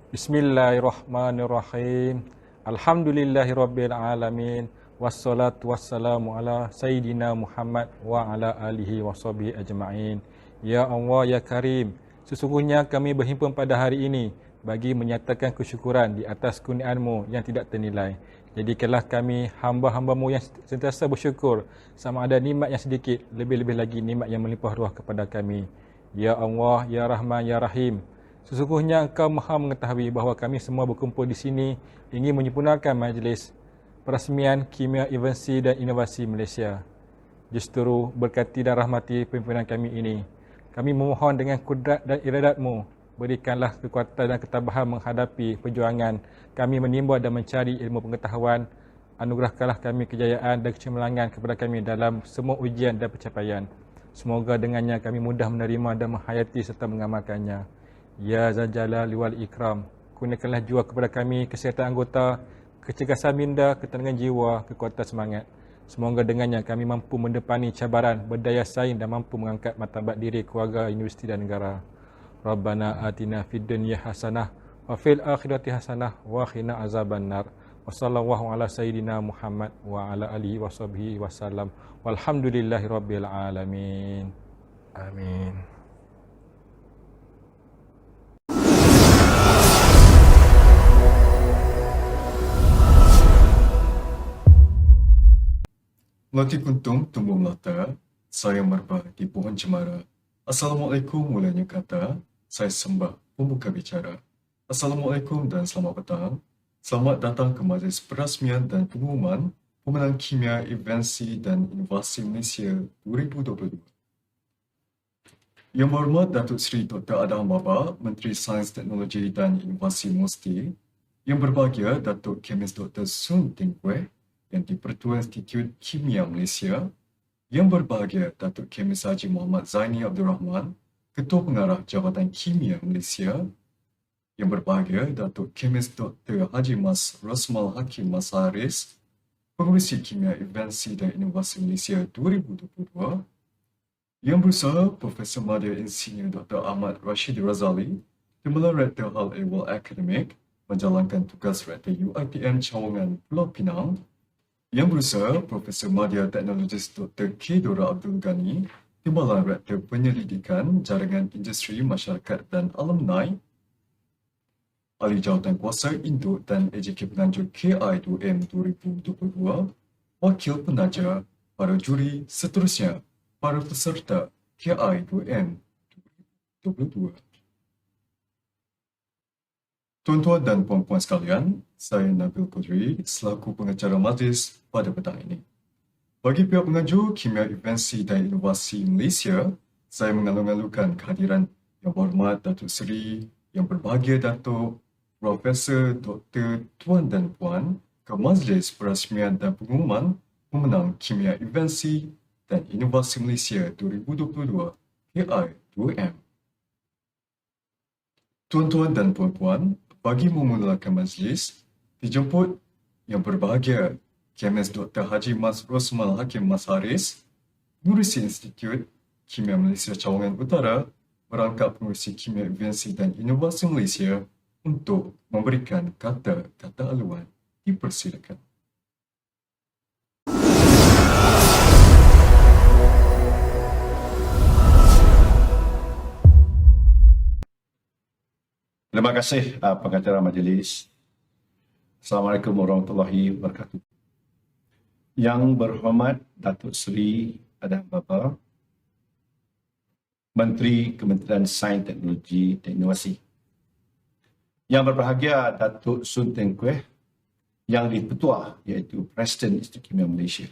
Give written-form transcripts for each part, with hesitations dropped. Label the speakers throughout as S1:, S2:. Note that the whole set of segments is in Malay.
S1: Bismillahirrahmanirrahim. Alhamdulillahirabbil alamin. Wassalatu wassalamu ala sayyidina Muhammad wa ala alihi washabihi ajma'in. Ya Allah ya Karim, sesungguhnya kami berhimpun pada hari ini bagi menyatakan kesyukuran di atas kurniaan-Mu yang tidak ternilai. Jadikanlah kami hamba-hamba-Mu yang sentiasa bersyukur sama ada nikmat yang sedikit, lebih-lebih lagi nikmat yang melimpah ruah kepada kami. Ya Allah, Ya Rahman, Ya Rahim. Sesungguhnya Engkau Maha mengetahui bahawa kami semua berkumpul di sini ingin menyempurnakan majlis perasmian Kimia Invensi dan Inovasi Malaysia. Justru berkati dan rahmati pimpinan kami ini. Kami memohon dengan kudrat dan iradat-Mu, berikanlah kekuatan dan ketabahan menghadapi perjuangan kami menimba dan mencari ilmu pengetahuan. Anugerahkanlah kami kejayaan dan kecemerlangan kepada kami dalam semua ujian dan pencapaian. Semoga dengannya kami mudah menerima dan menghayati serta mengamalkannya. Ya Zal Jalali wal Ikram, kurniakanlah jiwa kepada kami kesihatan anggota, kecergasan minda, ketenangan jiwa, kekuatan semangat. Semoga dengannya kami mampu mendepani cabaran, berdaya saing dan mampu mengangkat martabat diri keluarga, universiti dan negara. Rabbana atina fid dunya hasanah wa fil akhirati hasanah wa qina azabannar. Wa sallallahu ala sayyidina Muhammad wa ala alihi washabbihi wasallam. Walhamdulillahirabbil alamin. Amin.
S2: Melati kuntum tumbuh melata, saya merbah di pohon cemara. Assalamualaikum mulanya kata, saya sembah pembuka bicara. Assalamualaikum dan selamat petang. Selamat datang ke majlis perasmian dan pengumuman pemenang Kimia Invensi dan Inovasi Malaysia 2022. Yang berhormat Datuk Seri Dr. Adam Baba, Menteri Sains, Teknologi dan Inovasi Musti. Yang berbahagia Datuk Kemis Dr. Sun Ting Kueh, yang di-Pertua Institut Kimia Malaysia. Yang berbahagia Datuk Kemis Haji Muhammad Zaini Abdul Rahman, Ketua Pengarah Jabatan Kimia Malaysia. Yang berbahagia Datuk Kemis Dr. Haji Mas Rosmal Hakim Mas Haris, Pengurusi Kimia Invensi dan Inovasi Malaysia 2022. Yang berusaha Profesor Madya Insinyur Dr. Ahmad Rashid Razali, Timbalan Rektor Hal Ehwal Akademik, menjalankan tugas Rektor UiTM Cawangan Pulau Pinang. Yang berusaha Profesor Madya Teknologis Dr. K. Dora Abdul Ghani, Timbalan Rektor Penyelidikan Jaringan Industri Masyarakat dan Alumni, Ahli Jawatan Kuasa Induk dan AJK Penganjur KI2M 2022, Wakil Penaja, para juri, seterusnya para peserta KI2M 2022. Tuan-tuan dan puan-puan sekalian, saya Nabil Qudri selaku pengacara majlis pada petang ini. Bagi pihak penganjur Kimia Invensi dan Inovasi Malaysia, saya mengalu-alukan kehadiran Yang Berhormat Datuk Seri, Yang Berbahagia Datuk Profesor Dr. Tuan dan Puan ke majlis perasmian dan pengumuman pemenang Kimia Invensi dan Inovasi Malaysia 2022 KI2M. Tuan-tuan dan puan-puan, bagi memulakan majlis, dijemput Yang Berbahagia Kemis Dr. Haji Mas Rosmal Hakim Mas Haris, Pengurusi Institut Kimia Malaysia Cawangan Utara, merangkap Pengurusi Kimia Invensi dan Inovasi Malaysia untuk memberikan kata-kata aluan. Dipersilakan.
S3: Terima kasih pengacara majlis. Assalamualaikum warahmatullahi wabarakatuh. Yang berhormat Datuk Seri Adam Baba, Menteri Kementerian Sains, Teknologi dan Inovasi. Yang berbahagia Datuk Sun Ting Kueh, yang di-Pertua iaitu Presiden Institut Kimia Malaysia.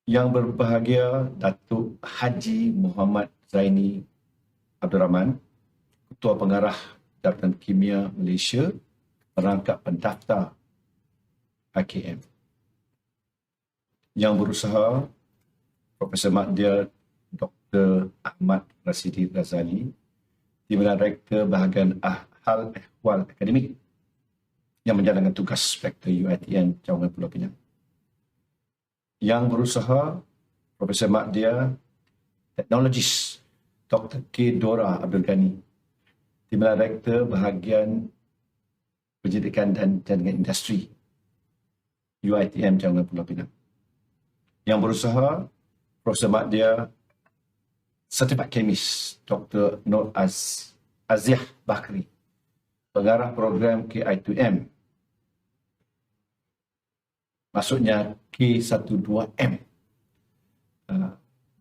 S3: Yang berbahagia Datuk Haji Muhammad Zaini Abdul Rahman, Ketua Pengarah Jabatan Kimia Malaysia, merangkap pendaftar AKM. Yang berusaha Profesor Madya Dr. Ahmad Rashid Razali, Timbalan Rektor Bahagian Hal Ehwal Akademik, yang menjalankan tugas Rektor UiTM Cawangan Pulau Pinang. Yang berusaha Profesor Madya Teknologis Dr. K. Dora Abdul Ghani, Timbalan Rektor bahagian pendidikan dan jaringan industri UiTM Jangan Pulau Pinang. Yang berusaha Profesor Madya Certified Chemist Dr. Nur Aziah Bakri, pengarah program KI2M, maksudnya K12M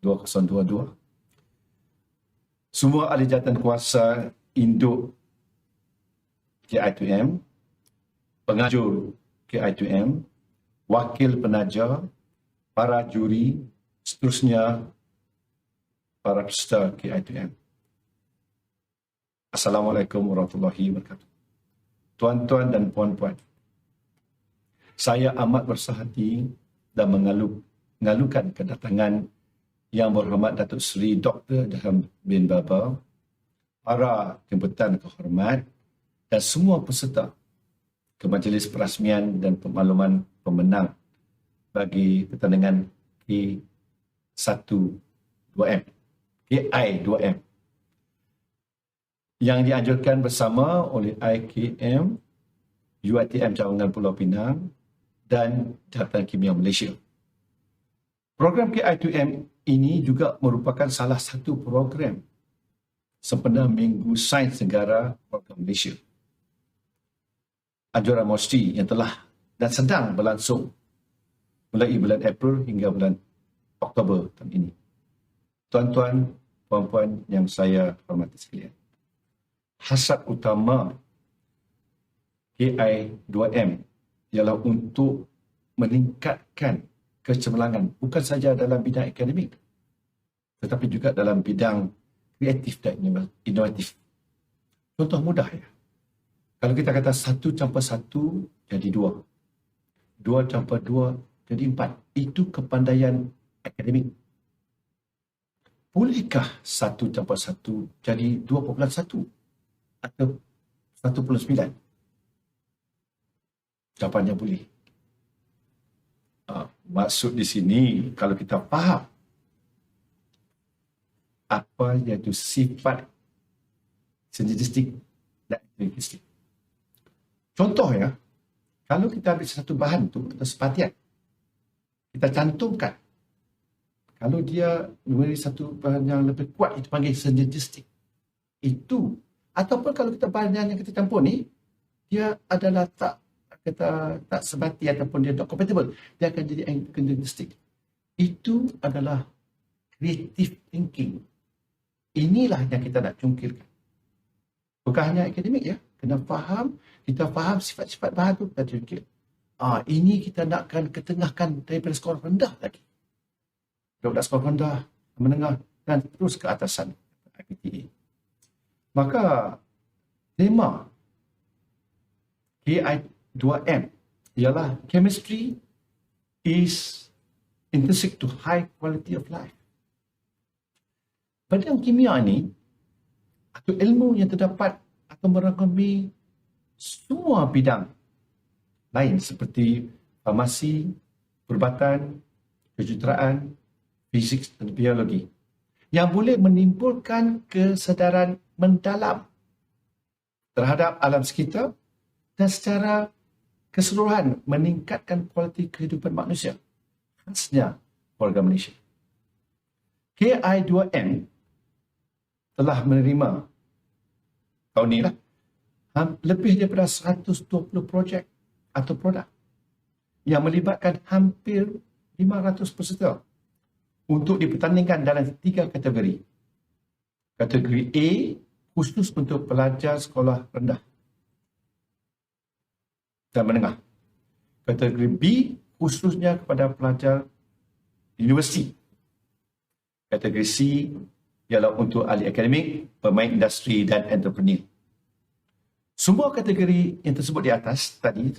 S3: 2022. Semua ahli jawatan kuasa induk KI2M, pengajur KI2M, wakil penaja, para juri, seterusnya para peserta KI2M. Assalamualaikum warahmatullahi wabarakatuh. Tuan-tuan dan puan-puan, saya amat bersahati dan mengalukan kedatangan Yang Berhormat Datuk Seri Dr. Daham bin Baba, para jemputan kehormat dan semua peserta ke majlis perasmian dan pemakluman pemenang bagi pertandingan K12M, KI2M yang dianjurkan bersama oleh IKM, UiTM Cawangan Pulau Pinang dan Jabatan Kimia Malaysia. Program KI2M ini juga merupakan salah satu program sempena Minggu Sains Negara Warga Malaysia, anjuran MOSTI yang telah dan sedang berlangsung mulai bulan April hingga bulan Oktober tahun ini. Tuan-tuan, puan-puan yang saya hormati sekalian, hasrat utama KI2M ialah untuk meningkatkan kecemerlangan bukan saja dalam bidang akademik tetapi juga dalam bidang kreatif dan inovatif. Contoh mudah ya. Kalau kita kata 1+1 jadi 2. 2+2 jadi 4. Itu kepandaian akademik. Bolehkah 1+1 jadi 2.1 atau 1/9? Jawapannya boleh. Maksud di sini, kalau kita faham apa iaitu sifat sinergistik dan sinergistik. Contoh ya, kalau kita ambil satu bahan tu atau sepatian, kita cantumkan, kalau dia memberi satu bahan yang lebih kuat, itu panggil sinergistik. Itu, ataupun kalau kita bahan yang kita campur ni, dia adalah tak sebati ataupun dia tak compatible, dia akan jadi antagonistik. Itu adalah creative thinking. Inilah yang kita nak cungkilkan. Bukan hanya akademik ya, kena faham, kita faham sifat-sifat bahan tu kita cungkil. Ini kita nakkan ketengahkan daripada skor rendah lagi. Daripada skor rendah, menengah dan terus ke atasan IPTA. Maka tema KI2M ialah chemistry is intrinsic to high quality of life. Bidang kimia ini atau ilmu yang terdapat atau merangkumi semua bidang lain seperti farmasi, perubatan, kejuruteraan, fizik dan biologi yang boleh menimbulkan kesedaran mendalam terhadap alam sekitar dan secara keseluruhan meningkatkan kualiti kehidupan manusia, khasnya warga Malaysia. KI2M telah menerima tahun ini lebih daripada 120 projek atau produk yang melibatkan hampir 500 peserta untuk dipertandingkan dalam 3 kategori. Kategori A khusus untuk pelajar sekolah rendah dan menengah. Kategori B khususnya kepada pelajar universiti. Kategori C ialah untuk ahli akademik, pemain industri dan entrepreneur. Semua kategori yang tersebut di atas tadi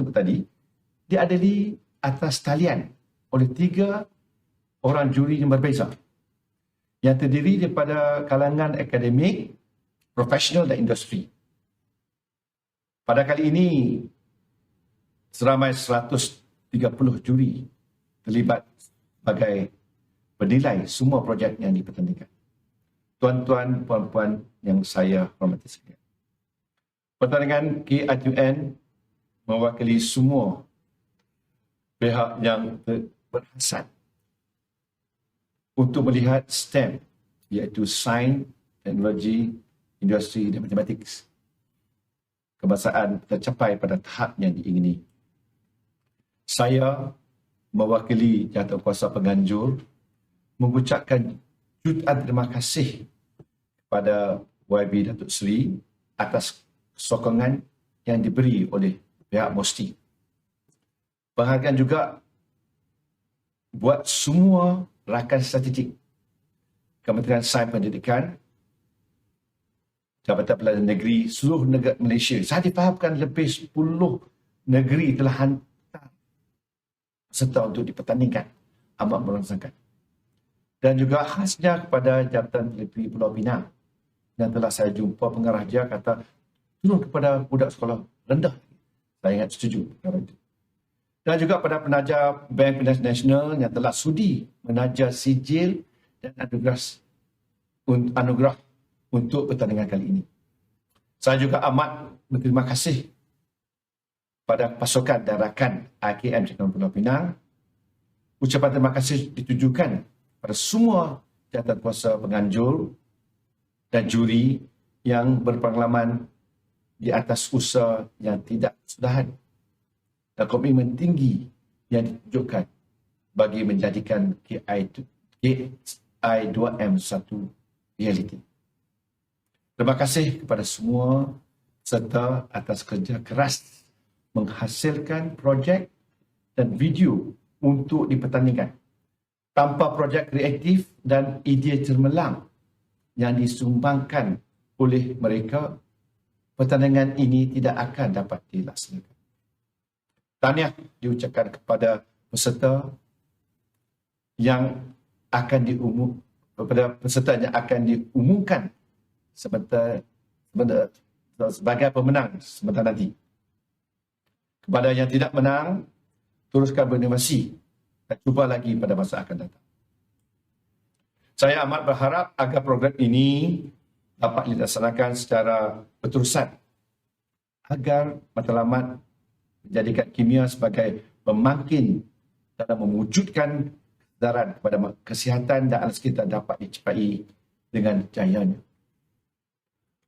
S3: diadili atas talian oleh 3 orang juri yang berbeza yang terdiri daripada kalangan akademik, profesional dan industri. Pada kali ini seramai 130 juri terlibat sebagai penilai semua projek yang dipertandingkan. Tuan-tuan, puan-puan yang saya hormati sekalian, Pertandingan KI2N mewakili semua pihak yang berhasrat untuk melihat STEM, iaitu Sains, Teknologi, Industri dan Matematik, kebangsaan tercapai pada tahap yang diingini. Saya mewakili jawatankuasa penganjur mengucapkan jutaan terima kasih kepada YB Datuk Seri atas sokongan yang diberi oleh pihak MOSTI. Penghargaan juga buat semua rakan strategik Kementerian Sains Pendidikan, Jabatan Pelajaran Negeri seluruh negara Malaysia. Saya difahamkan lebih 10 negeri telah hantar serta untuk dipertandingkan. Amat merangsakan. Dan juga khasnya kepada Jabatan Negeri Pulau Pinang yang telah saya jumpa pengarah dia kata turun kepada budak sekolah rendah. Saya ingat setuju perkara itu. Dan juga pada penaja Bank Pinjaman Nasional yang telah sudi menaja sijil dan anugerah untuk pertandingan kali ini. Saya juga amat berterima kasih pada pasukan dan rakan IKM Cekaman Pulau Pinang. Ucapan terima kasih ditujukan pada semua jawatankuasa penganjur dan juri yang berpengalaman di atas usaha yang tidak kesudahan dan komitmen tinggi yang ditunjukkan bagi menjadikan KI2M satu realiti. Terima kasih kepada semua serta atas kerja keras menghasilkan projek dan video untuk dipertandingkan. Tanpa projek kreatif dan idea cemerlang yang disumbangkan oleh mereka, pertandingan ini tidak akan dapat dilaksanakan. Tahniah diucapkan kepada peserta yang akan diumumkan sebagai pemenang sebentar nanti. Kepada yang tidak menang, teruskan berinovasi dan cuba lagi pada masa akan datang. Saya amat berharap agar program ini dapat dilaksanakan secara berterusan agar matlamat menjadikan kimia sebagai pemangkin dalam mewujudkan kesedaran kepada kesihatan dan alam sekitar dapat dicapai dengan jayanya.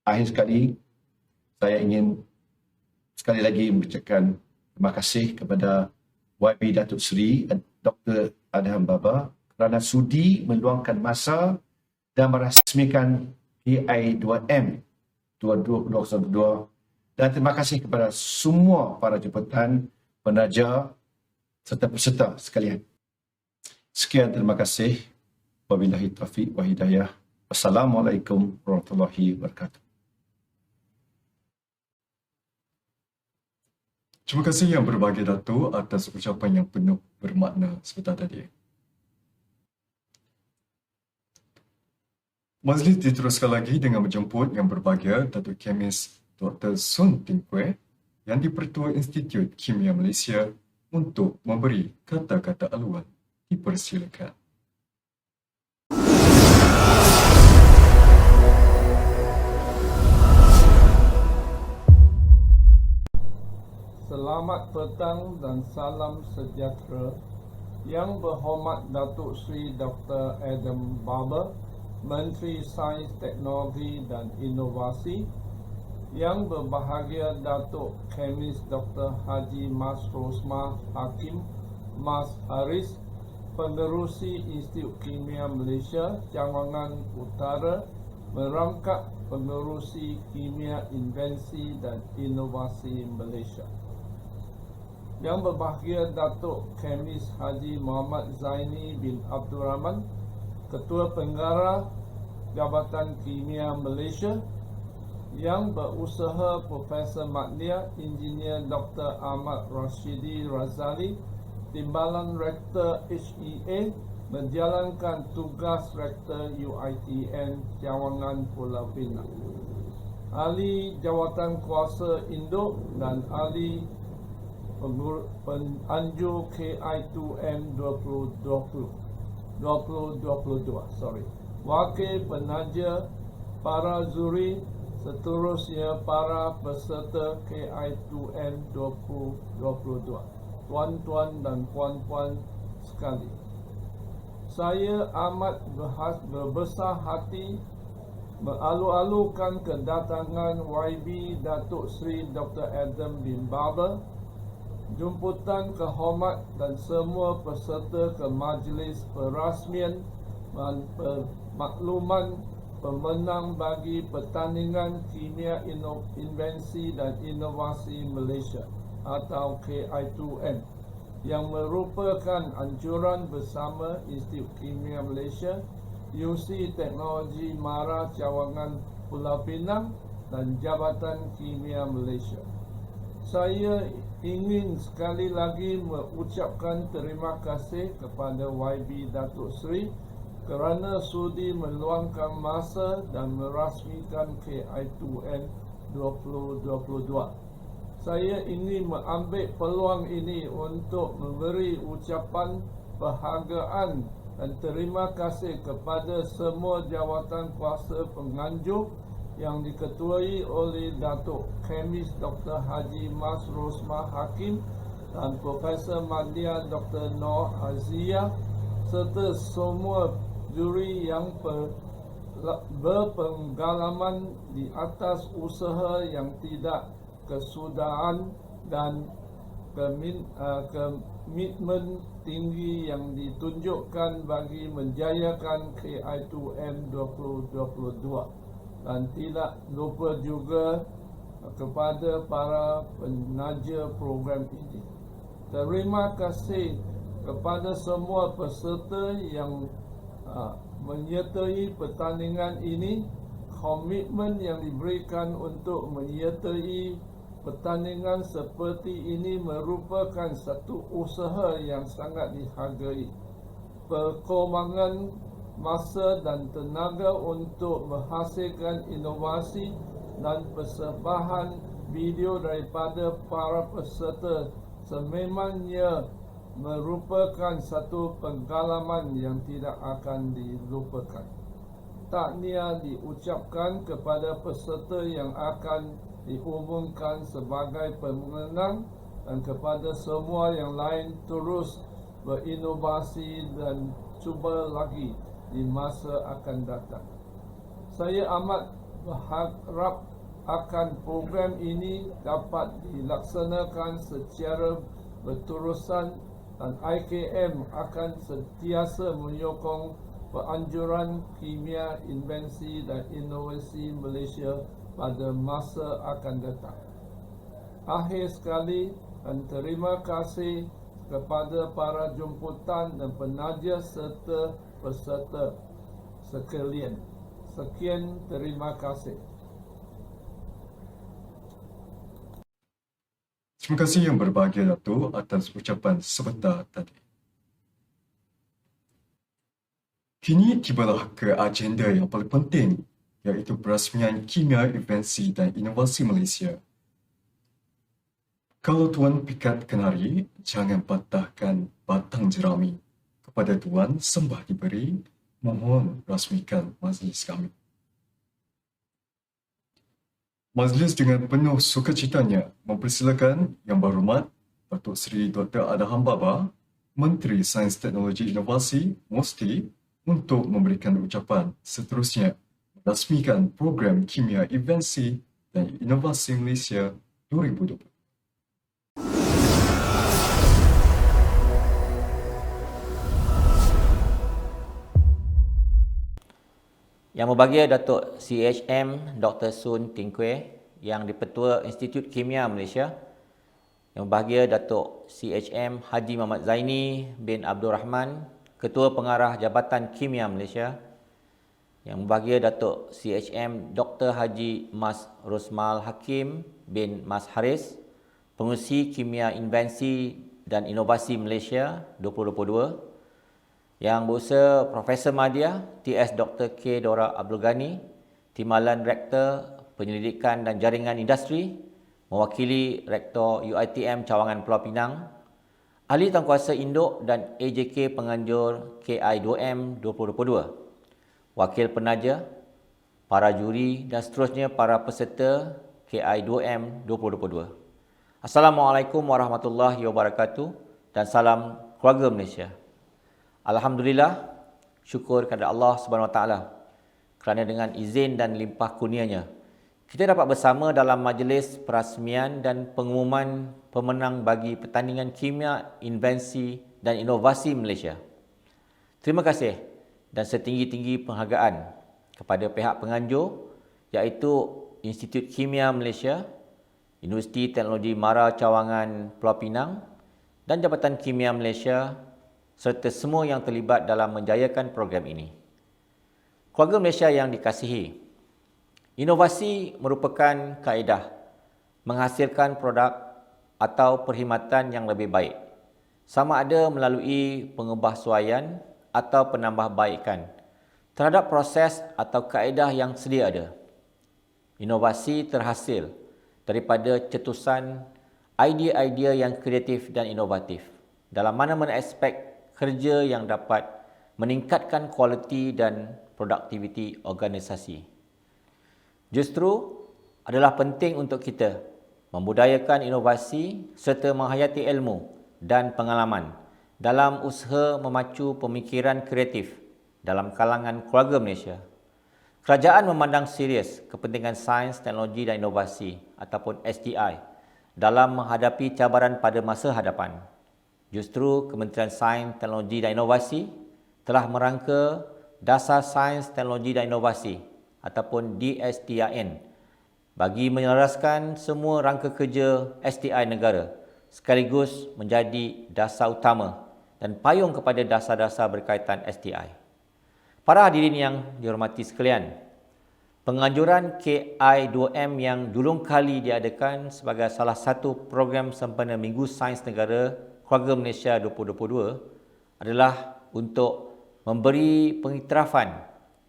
S3: Akhir sekali, saya ingin sekali lagi mengucapkan terima kasih kepada YB Datuk Seri Dr. Adham Baba kerana sudi meluangkan masa dan merasmikan KI2M 2022 dan terima kasih kepada semua para jemputan, penaja serta peserta sekalian. Sekian, terima kasih. Wabillahi taufiq wa hidayah. Wassalamualaikum warahmatullahi wabarakatuh.
S2: Terima kasih yang berbahagia Datuk atas ucapan yang penuh bermakna sebentar tadi. Majlis diteruskan lagi dengan menjemput yang berbahagia Datuk Kemis Dr. Sun Ting Kueh yang di-Pertua Institut Kimia Malaysia untuk memberi kata-kata aluan. Dipersilakan.
S4: Selamat petang dan salam sejahtera. Yang berhormat Datuk Seri Dr. Adham Baba, Menteri Sains, Teknologi dan Inovasi. Yang berbahagia Datuk Kemis Dr. Haji Mas Rosmah Hakim Mas Haris, Pengerusi Institut Kimia Malaysia, Cawangan Utara, merangkap Pengerusi Kimia Invensi dan Inovasi Malaysia. Yang berbahagia Datuk Kemis Haji Muhammad Zaini bin Abdul Rahman, Ketua Pengarah Jabatan Kimia Malaysia. Yang berusaha Profesor Madlia Engineer Dr. Ahmad Rashidi Razali, Timbalan Rektor HEA, menjalankan tugas Rektor UiTM Cawangan Pulau Pinang. Ahli Jawatan Kuasa Induk dan Ahli Penganjur KI2M 2022. Wakil penaja, para juri Seterusnya para peserta KI2N 2022, tuan-tuan dan puan-puan sekali. Saya amat berbesar hati mengalu-alukan kedatangan YB Datuk Seri Dr. Adam bin Barber, jemputan kehormat dan semua peserta ke majlis perasmian dan pemakluman pemenang bagi pertandingan kimia invensi dan inovasi Malaysia atau KI2N yang merupakan anjuran bersama Institut Kimia Malaysia, UC Teknologi Mara Cawangan Pulau Pinang dan Jabatan Kimia Malaysia. Saya ingin sekali lagi mengucapkan terima kasih kepada YB Datuk Seri kerana sudi meluangkan masa dan merasmikan KI2N 2022. Saya ingin mengambil peluang ini untuk memberi ucapan penghargaan dan terima kasih kepada semua jawatan kuasa penganjur yang diketuai oleh Datuk Kemis Dr. Haji Mas Rosmah Hakim dan Profesor Madya Dr. Noor Azia serta semua juri yang berpengalaman di atas usaha yang tidak kesudahan dan komitmen tinggi yang ditunjukkan bagi menjayakan KI2N 2022 dan tidak lupa juga kepada para penaja program ini. Terima kasih kepada semua peserta yang menyertai pertandingan ini. Komitmen yang diberikan untuk menyertai pertandingan seperti ini merupakan satu usaha yang sangat dihargai. Perkembangan masa dan tenaga untuk menghasilkan inovasi dan persembahan video daripada para peserta sememangnya merupakan satu pengalaman yang tidak akan dilupakan. Tahniah diucapkan kepada peserta yang akan diumumkan sebagai pemenang dan kepada semua yang lain terus berinovasi dan cuba lagi di masa akan datang. Saya amat berharap akan program ini dapat dilaksanakan secara berterusan dan IKM akan sentiasa menyokong penganjuran kimia, invensi dan inovasi Malaysia pada masa akan datang. Akhir sekali, dan terima kasih kepada para jemputan dan penaja serta peserta sekalian. Sekian, terima kasih.
S2: Terima kasih yang berbahagia Datuk atas ucapan sebentar tadi. Kini tibalah ke agenda yang paling penting, iaitu perasmian Kimia Invensi dan Inovasi Malaysia. Kalau Tuan Pikat Kenari, jangan patahkan batang jerami. Kepada Tuan sembah diberi, mohon rasmikan majlis kami. Majlis dengan penuh sukacitanya mempersilakan Yang Berhormat Datuk Seri Dr. Adham Baba, Menteri Sains Teknologi Inovasi MOSTI, untuk memberikan ucapan seterusnya merasmikan program Kimia Invensi dan Inovasi Malaysia 2020.
S5: Yang berbahagia Datuk CHM Dr. Sun Tingkwe, yang di-Petua Institut Kimia Malaysia. Yang berbahagia Datuk CHM Haji Muhammad Zaini bin Abdul Rahman, Ketua Pengarah Jabatan Kimia Malaysia. Yang berbahagia Datuk CHM Dr. Haji Mas Rosmal Hakim bin Mas Haris, Pengurusi Kimia Invensi dan Inovasi Malaysia 2022. Yang berusaha Profesor Madya TS Dr. K. Dora Abdul Ghani, Timbalan Rektor Penyelidikan dan Jaringan Industri, mewakili Rektor UiTM Cawangan Pulau Pinang, Ahli Tangkuasa Induk dan AJK Penganjur KI2M 2022, Wakil Penaja, para juri dan seterusnya para peserta KI2M 2022. Assalamualaikum warahmatullahi wabarakatuh dan salam keluarga Malaysia. Alhamdulillah, syukur kepada Allah Subhanahu Wa Taala kerana dengan izin dan limpah kurnianya kita dapat bersama dalam majlis perasmian dan pengumuman pemenang bagi pertandingan kimia, invensi dan inovasi Malaysia. Terima kasih dan setinggi-tinggi penghargaan kepada pihak penganjur iaitu Institut Kimia Malaysia, Universiti Teknologi Mara Cawangan Pulau Pinang dan Jabatan Kimia Malaysia serta semua yang terlibat dalam menjayakan program ini. Keluarga Malaysia yang dikasihi, inovasi merupakan kaedah menghasilkan produk atau perkhidmatan yang lebih baik, sama ada melalui pengubahsuaian atau penambahbaikan terhadap proses atau kaedah yang sedia ada. Inovasi terhasil daripada cetusan idea-idea yang kreatif dan inovatif dalam mana-mana aspek kerja yang dapat meningkatkan kualiti dan produktiviti organisasi. Justru adalah penting untuk kita membudayakan inovasi serta menghayati ilmu dan pengalaman dalam usaha memacu pemikiran kreatif dalam kalangan keluarga Malaysia. Kerajaan memandang serius kepentingan sains, teknologi dan inovasi ataupun STI dalam menghadapi cabaran pada masa hadapan. Justru Kementerian Sains, Teknologi dan Inovasi telah merangka Dasar Sains, Teknologi dan Inovasi ataupun DSTIN bagi menyelaraskan semua rangka kerja STI negara sekaligus menjadi dasar utama dan payung kepada dasar-dasar berkaitan STI. Para hadirin yang dihormati sekalian, penganjuran KI2M yang dulung kali diadakan sebagai salah satu program sempena Minggu Sains Negara Keluarga Malaysia 2022 adalah untuk memberi pengiktirafan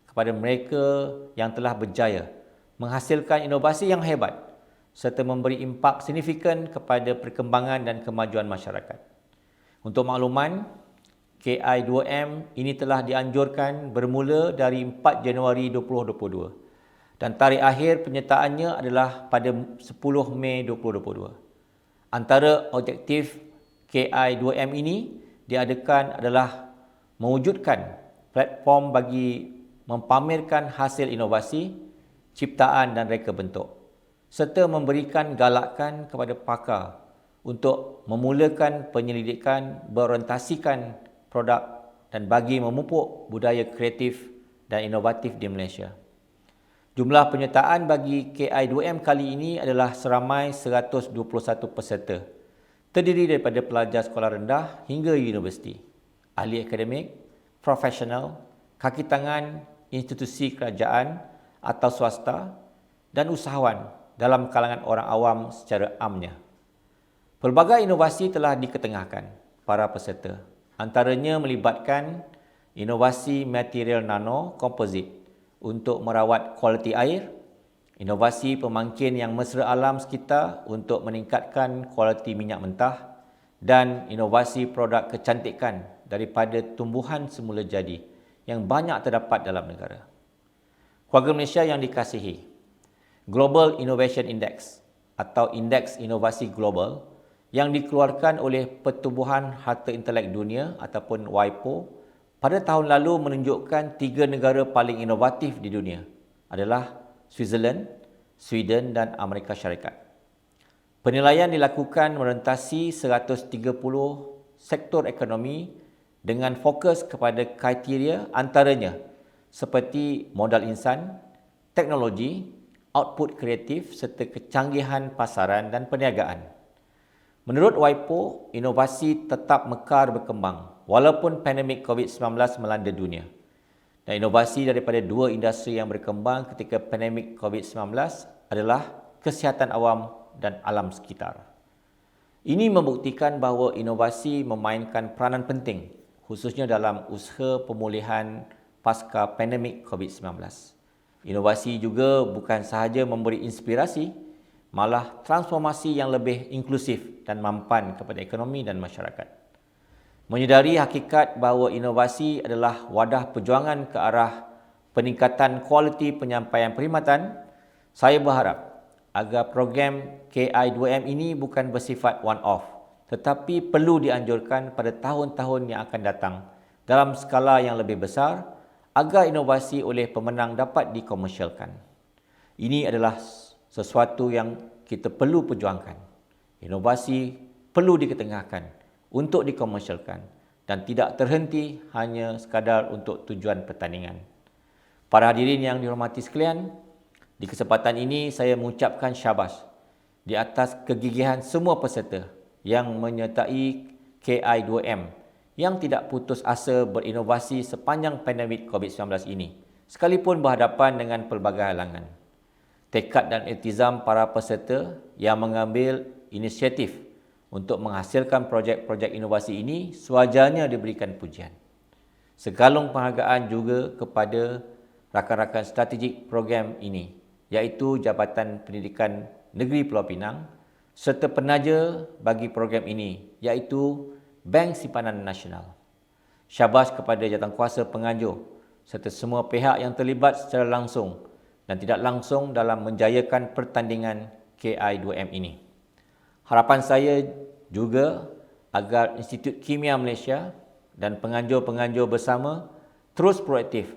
S5: kepada mereka yang telah berjaya menghasilkan inovasi yang hebat serta memberi impak signifikan kepada perkembangan dan kemajuan masyarakat. Untuk makluman, KI2M ini telah dianjurkan bermula dari 4 Januari 2022 dan tarikh akhir penyertaannya adalah pada 10 Mei 2022. Antara objektif KI2M ini diadakan adalah mewujudkan platform bagi mempamerkan hasil inovasi, ciptaan dan reka bentuk, serta memberikan galakan kepada pakar untuk memulakan penyelidikan berorientasikan produk dan bagi memupuk budaya kreatif dan inovatif di Malaysia. Jumlah penyertaan bagi KI2M kali ini adalah seramai 121 peserta, terdiri daripada pelajar sekolah rendah hingga universiti, ahli akademik, profesional, kaki tangan, institusi kerajaan atau swasta dan usahawan dalam kalangan orang awam secara amnya. Pelbagai inovasi telah diketengahkan para peserta, antaranya melibatkan inovasi material nano komposit untuk merawat kualiti air, inovasi pemangkin yang mesra alam sekitar untuk meningkatkan kualiti minyak mentah dan inovasi produk kecantikan daripada tumbuhan semula jadi yang banyak terdapat dalam negara. Keluarga Malaysia yang dikasihi, Global Innovation Index atau Indeks Inovasi Global yang dikeluarkan oleh Pertubuhan Harta Intelek Dunia ataupun WIPO pada tahun lalu menunjukkan 3 negara paling inovatif di dunia adalah Switzerland, Sweden dan Amerika Syarikat. Penilaian dilakukan merentasi 130 sektor ekonomi dengan fokus kepada kriteria antaranya seperti modal insan, teknologi, output kreatif serta kecanggihan pasaran dan perniagaan. Menurut WIPO, inovasi tetap mekar berkembang walaupun pandemik COVID-19 melanda dunia. Dan inovasi daripada 2 industri yang berkembang ketika pandemik COVID-19 adalah kesihatan awam dan alam sekitar. Ini membuktikan bahawa inovasi memainkan peranan penting khususnya dalam usaha pemulihan pasca pandemik COVID-19. Inovasi juga bukan sahaja memberi inspirasi, malah transformasi yang lebih inklusif dan mampan kepada ekonomi dan masyarakat. Menyedari hakikat bahawa inovasi adalah wadah perjuangan ke arah peningkatan kualiti penyampaian perkhidmatan, saya berharap agar program KI2M ini bukan bersifat one-off, tetapi perlu dianjurkan pada tahun-tahun yang akan datang dalam skala yang lebih besar agar inovasi oleh pemenang dapat dikomersialkan. Ini adalah sesuatu yang kita perlu perjuangkan. Inovasi perlu diketengahkan untuk dikomersialkan dan tidak terhenti hanya sekadar untuk tujuan pertandingan. Para hadirin yang dihormati sekalian, di kesempatan ini saya mengucapkan syabas di atas kegigihan semua peserta yang menyertai KI2M yang tidak putus asa berinovasi sepanjang pandemik COVID-19 ini, sekalipun berhadapan dengan pelbagai halangan. Tekad dan iltizam para peserta yang mengambil inisiatif untuk menghasilkan projek-projek inovasi ini sewajarnya diberikan pujian. Segalung penghargaan juga kepada rakan-rakan strategik program ini, iaitu Jabatan Pendidikan Negeri Pulau Pinang, serta penaja bagi program ini, iaitu Bank Simpanan Nasional. Syabas kepada jawatankuasa penganjur serta semua pihak yang terlibat secara langsung dan tidak langsung dalam menjayakan pertandingan KI2M ini. Harapan saya juga agar Institut Kimia Malaysia dan penganjur-penganjur bersama terus proaktif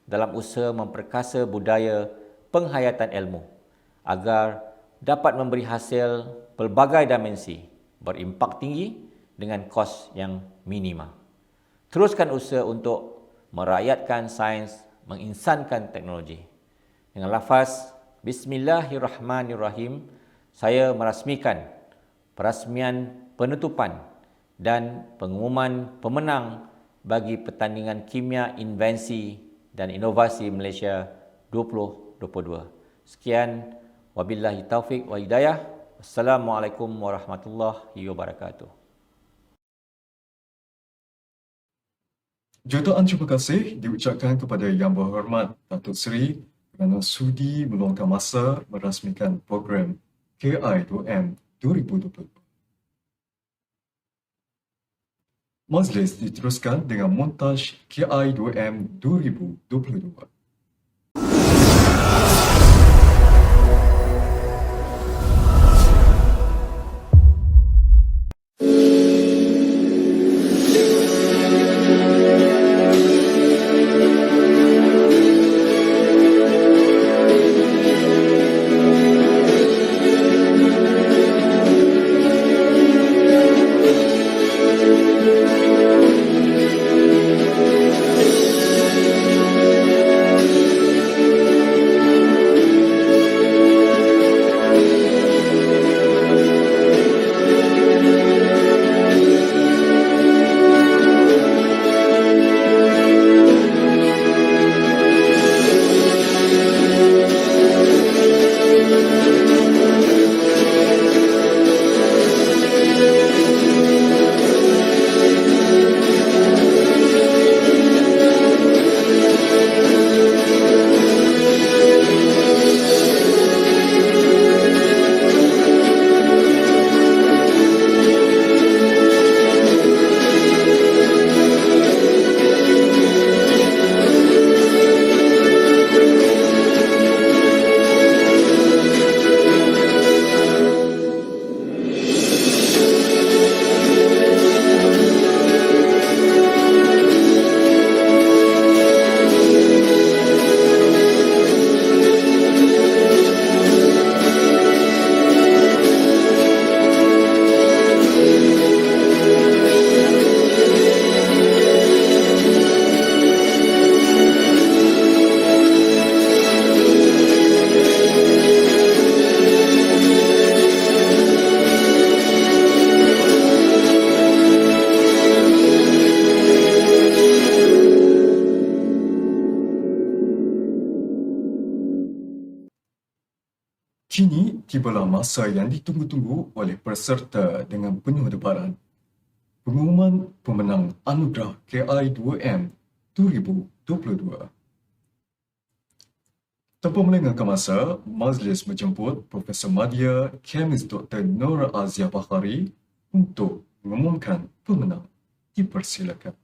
S5: dalam usaha memperkasa budaya penghayatan ilmu agar dapat memberi hasil pelbagai dimensi, berimpak tinggi dengan kos yang minima. Teruskan usaha untuk merakyatkan sains, menginsankan teknologi. Dengan lafaz Bismillahirrahmanirrahim, saya merasmikan perasmian penutupan dan pengumuman pemenang bagi pertandingan Kimia Invensi dan Inovasi Malaysia 2022. Sekian, wabillahi taufik wa hidayah. Wassalamualaikum warahmatullahi wabarakatuh.
S2: Jutaan terima kasih diucapkan kepada Yang Berhormat Datuk Seri kerana sudi meluangkan masa merasmikan program KI2M 2022. Majlis diteruskan dengan montaj KI2M 2022. Kini tibalah masa yang ditunggu-tunggu oleh peserta dengan penuh debaran. Pengumuman pemenang anugerah KI2M 2022. Tanpa melengahkan masa, majlis menjemput Profesor Madya Kemis Dr. Nora Azia Bakhari untuk mengumumkan pemenang. Dipersilakan.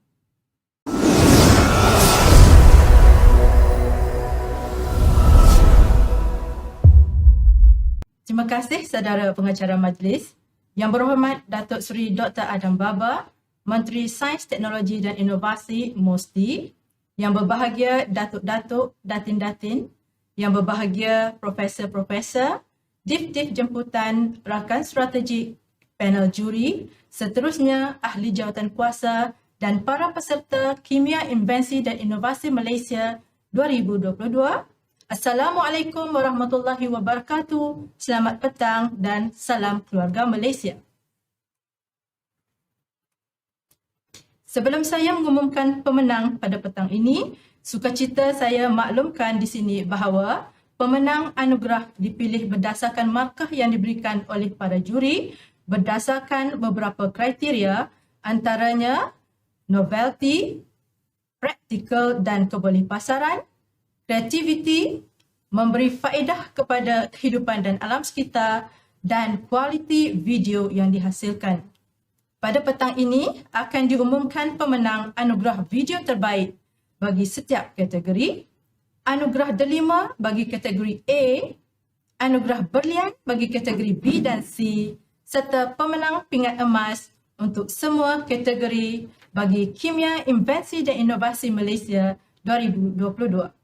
S6: Terima kasih saudara pengacara majlis. Yang berhormat Datuk Seri Dr. Adam Baba, Menteri Sains, Teknologi dan Inovasi MOSTI. Yang berbahagia Datuk-Datuk, Datin-Datin. Yang berbahagia Profesor-Profesor, Dif-Dif Jemputan, Rakan Strategik, panel juri, seterusnya ahli jawatan kuasa dan para peserta Kimia Invensi dan Inovasi Malaysia 2022. Assalamualaikum warahmatullahi wabarakatuh. Selamat petang dan salam keluarga Malaysia. Sebelum saya mengumumkan pemenang pada petang ini, sukacita saya maklumkan di sini bahawa pemenang anugerah dipilih berdasarkan markah yang diberikan oleh para juri berdasarkan beberapa kriteria, antaranya novelty, praktikal dan kebolehpasaran, kreativiti, memberi faedah kepada kehidupan dan alam sekitar, dan kualiti video yang dihasilkan. Pada petang ini akan diumumkan pemenang anugerah video terbaik bagi setiap kategori, anugerah delima bagi kategori A, anugerah berlian bagi kategori B dan C, serta pemenang pingat emas untuk semua kategori bagi Kimia Invensi dan Inovasi Malaysia 2022.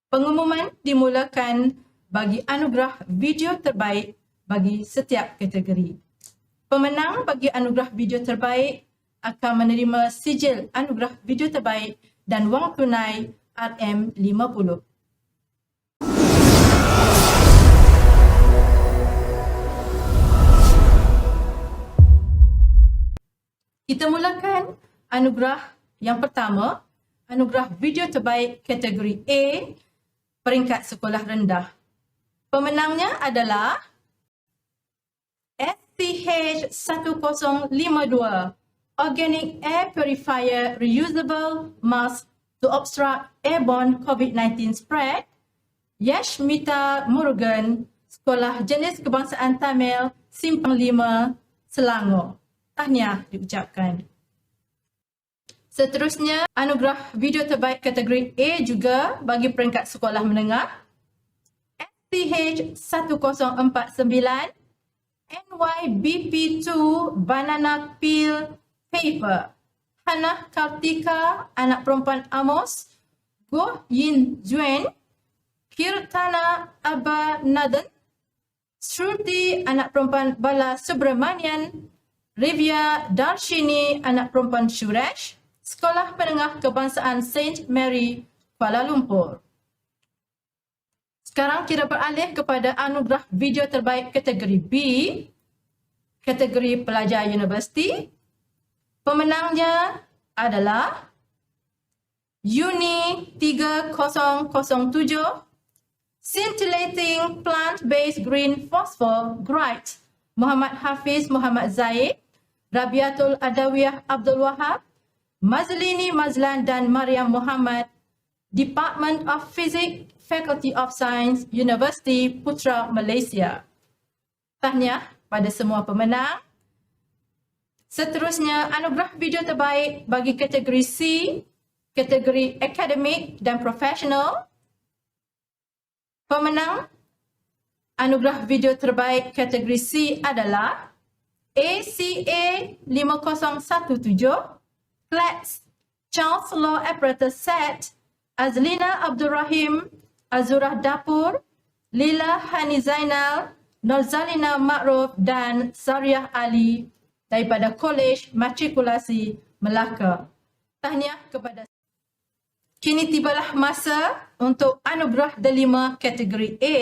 S6: Pengumuman dimulakan bagi anugerah video terbaik bagi setiap kategori. Pemenang bagi anugerah video terbaik akan menerima sijil anugerah video terbaik dan wang tunai RM50. Kita mulakan anugerah yang pertama, anugerah video terbaik kategori A, peringkat sekolah rendah. Pemenangnya adalah SCH1052 Organic Air Purifier Reusable Mask to Obstruct Airborne COVID-19 Spread, Yashmita Murugan, Sekolah Jenis Kebangsaan Tamil, Simpang 5, Selangor. Tahniah diucapkan. Seterusnya, anugerah video terbaik kategori A juga bagi peringkat sekolah menengah. SCH1049 NYBP2 Banana Peel Paper. Hannah Kartika, anak perempuan Amos. Goh Yin Zuen. Kirtana Abba Nathan. Shruti, anak perempuan Bala Subramanian. Rivia Darshini, anak perempuan Suresh. Sekolah Menengah Kebangsaan St. Mary, Kuala Lumpur. Sekarang kita beralih kepada anugerah video terbaik kategori B, kategori pelajar universiti. Pemenangnya adalah Uni 3007, Scintillating Plant-Based Green Phosphor Grite, Muhammad Hafiz Muhammad Zaid, Rabiatul Adawiyah Abdul Wahab, Mazlini Mazlan dan Mariam Muhammad, Department of Physics, Faculty of Science, Universiti Putra Malaysia. Tahniah pada semua pemenang. Seterusnya, anugerah video terbaik bagi kategori C, kategori akademik dan profesional. Pemenang anugerah video terbaik kategori C adalah ACA 5017, Klets Charles Law Apparatus Set, Azlina Abdul Rahim, Azurah Dapur, Lila Hani Zainal, Norzalina Ma'ruf dan Sariah Ali daripada Kolej Matrikulasi Melaka. Tahniah kepada. Kini tibalah masa untuk anugerah delima kategori A.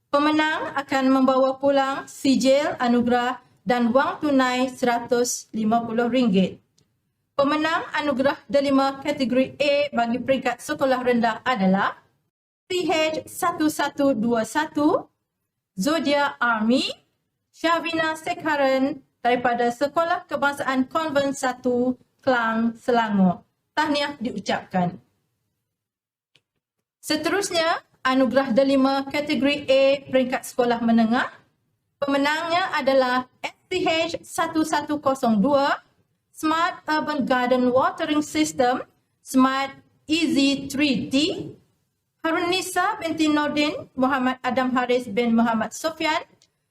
S6: Pemenang akan membawa pulang sijil anugerah dan wang tunai RM150. Pemenang anugerah delima kategori A bagi peringkat sekolah rendah adalah CH1121 Zodia Army, Shavina Sekharan daripada Sekolah Kebangsaan Konvent 1 Klang, Selangor. Tahniah diucapkan. Seterusnya, anugerah delima kategori A peringkat sekolah menengah. Pemenangnya adalah SCH1102 Smart Urban Garden Watering System, Smart Easy 3D, Harun Nisa binti Nordin, Muhammad Adam Haris bin Muhammad Sofyan,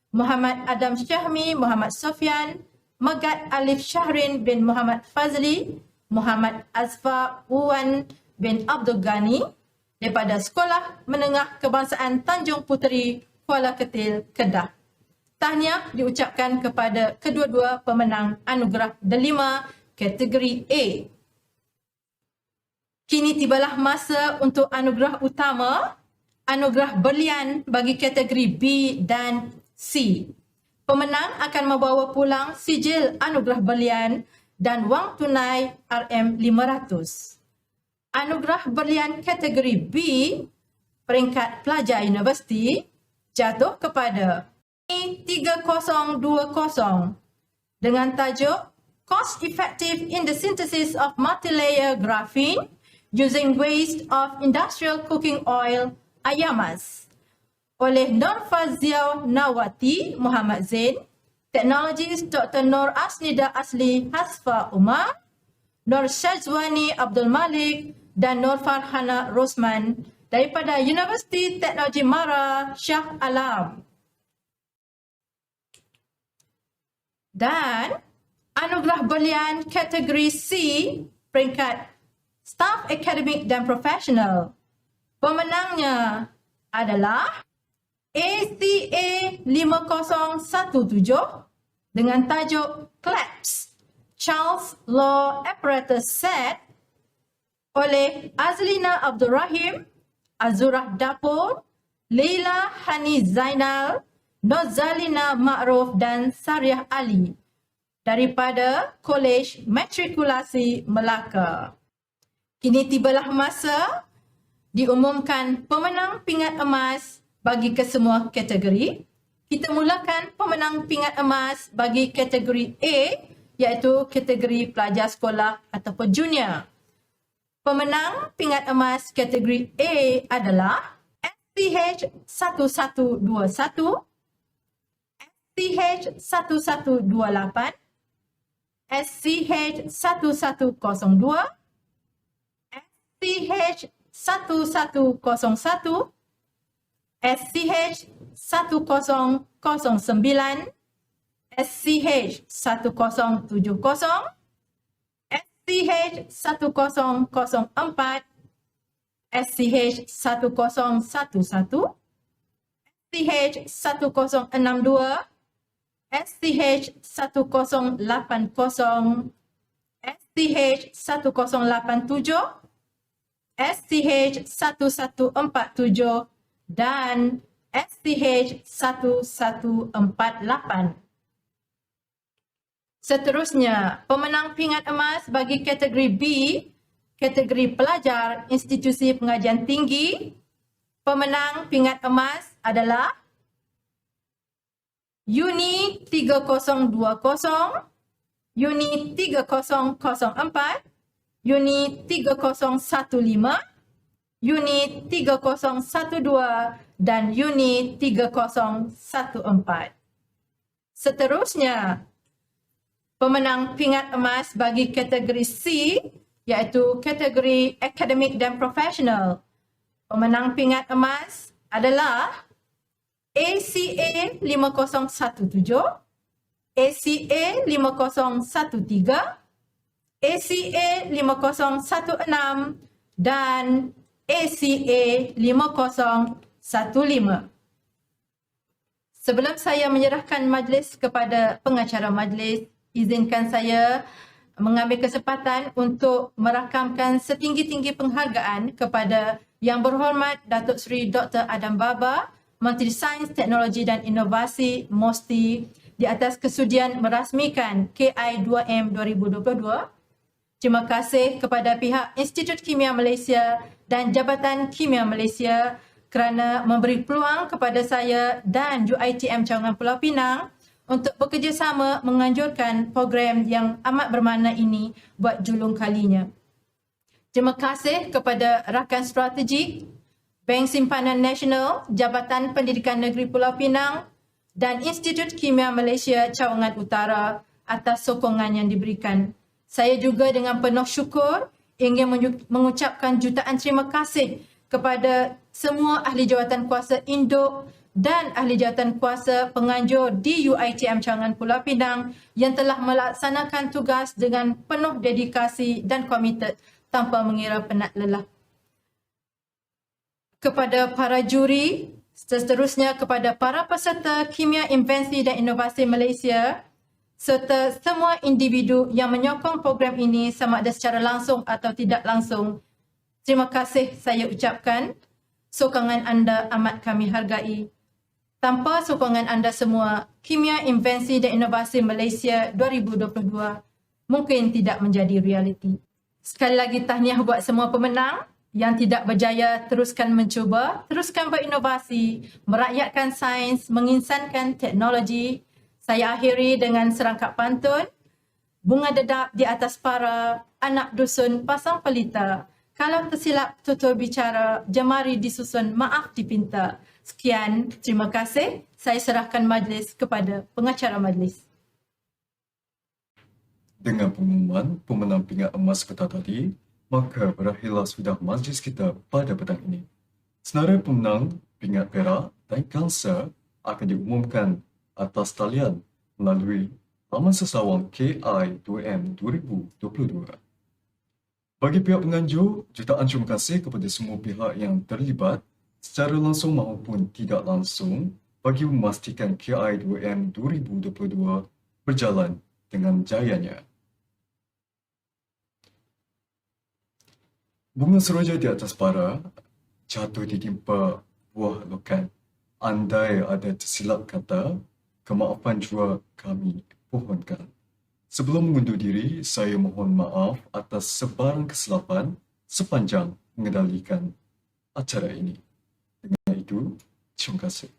S6: Muhammad Adam Syahmi Muhammad Sofyan, Megat Alif Syahrin bin Muhammad Fazli, Muhammad Azfar Uwan bin Abdul Ghani daripada Sekolah Menengah Kebangsaan Tanjung Puteri, Kuala Ketil, Kedah. Tahniah diucapkan kepada kedua-dua pemenang anugerah delima kategori A. Kini tibalah masa untuk anugerah utama, anugerah berlian bagi kategori B dan C. Pemenang akan membawa pulang sijil anugerah berlian dan wang tunai RM500. Anugerah berlian kategori B, peringkat pelajar universiti, jatuh kepada 3020 dengan tajuk Cost Effective in the Synthesis of Multilayer Graphene Using Waste of Industrial Cooking Oil Ayamas oleh Nur Faziau Nawati Muhammad Zain, Teknologis Dr. Nur Asnida Asli Hasfa Umar, Nur Syazwani Abdul Malik dan Nur Farhana Rosman daripada Universiti Teknologi Mara Shah Alam. Dan anugerah berlian kategori C, peringkat Staff Akademik dan Profesional. Pemenangnya adalah ACA 5017 dengan tajuk CLAPS Charles Law Apparatus Set oleh Azlina Abdul Rahim, Azurah Dapur, Leila Hani Zainal, Nozalina Ma'ruf dan Sariah Ali daripada Kolej Matrikulasi Melaka. Kini tibalah masa diumumkan pemenang pingat emas bagi kesemua kategori. Kita mulakan pemenang pingat emas bagi kategori A, iaitu kategori pelajar sekolah ataupun junior. Pemenang pingat emas kategori A adalah SCH 1121, SCH 1128, SCH 1102, SCH 1101, SCH 1009, SCH 1070, SCH 1004, SCH 1011, SCH 1062, SCH 1080, SCH 1087, SCH 1147 dan SCH 1148. Seterusnya, pemenang pingat emas bagi kategori B, kategori pelajar institusi pengajian tinggi. Pemenang pingat emas adalah Uni 3020, Uni 3004, Uni 3015, Uni 3012 dan Uni 3014. Seterusnya, pemenang pingat emas bagi kategori C, iaitu kategori akademik dan profesional. Pemenang pingat emas adalah ACA 5017, ACA 5013, ACA 5016 dan ACA 5015. Sebelum saya menyerahkan majlis kepada pengacara majlis, izinkan saya mengambil kesempatan untuk merakamkan setinggi-tinggi penghargaan kepada Yang Berhormat Datuk Seri Dr. Adam Baba, Menteri Sains, Teknologi dan Inovasi MOSTI di atas kesudian merasmikan KI2M 2022. Terima kasih kepada pihak Institut Kimia Malaysia dan Jabatan Kimia Malaysia kerana memberi peluang kepada saya dan UiTM Cawangan Pulau Pinang untuk bekerjasama menganjurkan program yang amat bermakna ini buat julung kalinya. Terima kasih kepada rakan strategik Bank Simpanan Nasional, Jabatan Pendidikan Negeri Pulau Pinang dan Institut Kimia Malaysia Cawangan Utara atas sokongan yang diberikan. Saya juga dengan penuh syukur ingin mengucapkan jutaan terima kasih kepada semua ahli jawatan kuasa induk dan ahli jawatan kuasa penganjur di UiTM Cawangan Pulau Pinang yang telah melaksanakan tugas dengan penuh dedikasi dan komited tanpa mengira penat lelah. Kepada para juri, seterusnya kepada para peserta Kimia Invensi dan Inovasi Malaysia serta semua individu yang menyokong program ini sama ada secara langsung atau tidak langsung, terima kasih saya ucapkan. Sokongan anda amat kami hargai. Tanpa sokongan anda semua, Kimia Invensi dan Inovasi Malaysia 2022 mungkin tidak menjadi realiti. Sekali lagi tahniah buat semua pemenang. Yang tidak berjaya, teruskan mencuba, teruskan berinovasi, merakyatkan sains, menginsankan teknologi. Saya akhiri dengan serangkap pantun. Bunga dedap di atas para, anak dusun pasang pelita. Kalau tersilap tutur bicara, jemari disusun, maaf dipinta. Sekian, terima kasih. Saya serahkan majlis kepada pengacara majlis.
S2: Dengan pengumuman pemenang pingat emas petang tadi, maka berakhirlah sudah majlis kita pada petang ini. Senarai pemenang pingat perak dan gangsa akan diumumkan atas talian melalui laman sesawang KI2M 2022. Bagi pihak penganjur, jutaan terima kasih kepada semua pihak yang terlibat secara langsung maupun tidak langsung bagi memastikan KI2M 2022 berjalan dengan jayanya. Bunga seroja di atas para jatuh ditimpa buah lokan. Andai ada tersilap kata, kemaafan jua kami pohonkan. Sebelum mengundur diri, saya mohon maaf atas sebarang kesilapan sepanjang mengendalikan acara ini. Dengan itu, terima kasih.